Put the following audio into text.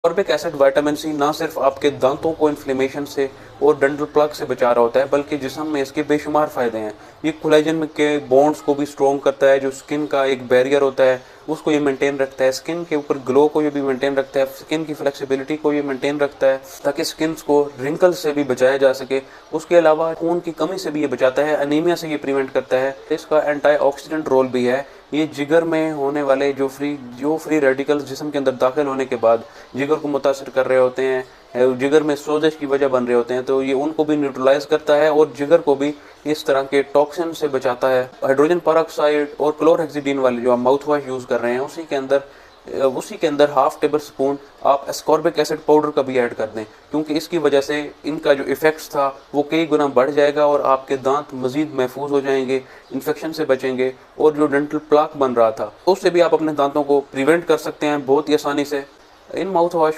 Ascorbic acid vitamin C ना सिर्फ आपके दांतों को इन्फ्लेमेशन से और डेंटल प्लग से बचा रहा होता है, बल्कि जिस्म में इसके बेशुमार फ़ायदे हैं। ये कोलेजन के बॉन्ड्स को भी स्ट्रॉन्ग करता है, जो स्किन का एक बैरियर होता है उसको ये मेंटेन रखता है। स्किन के ऊपर ग्लो को ये भी मेंटेन रखता है, स्किन की फ्लेक्सिबिलिटी को ये मेंटेन रखता है ताकि स्किन को रिंकल से भी बचाया जा सके। उसके अलावा खून की कमी से भी ये बचाता है, अनीमिया से ये प्रिवेंट करता है। इसका एंटीऑक्सीडेंट रोल भी है। ये जिगर में होने वाले जो फ्री रेडिकल्स जिस्म के अंदर दाखिल होने के बाद जिगर को मुतासर कर रहे होते हैं, जिगर में सोजश की वजह बन रहे होते हैं, तो ये उनको भी न्यूट्रलाइज करता है और जिगर को भी इस तरह के टॉक्सिन से बचाता है। हाइड्रोजन पेरोक्साइड और क्लोरहेक्सिडीन वाले जो आप माउथ वॉश यूज़ कर रहे हैं उसी के अंदर हाफ टेबल स्पून आप एस्कॉर्बिक एसिड पाउडर का भी ऐड कर दें, क्योंकि इसकी वजह से इनका जो इफेक्ट्स था वो कई गुना बढ़ जाएगा और आपके दांत मजीद महफूज हो जाएंगे, इन्फेक्शन से बचेंगे और जो डेंटल प्लाक बन रहा था उससे भी आप अपने दांतों को प्रिवेंट कर सकते हैं बहुत ही आसानी से। In mouth wash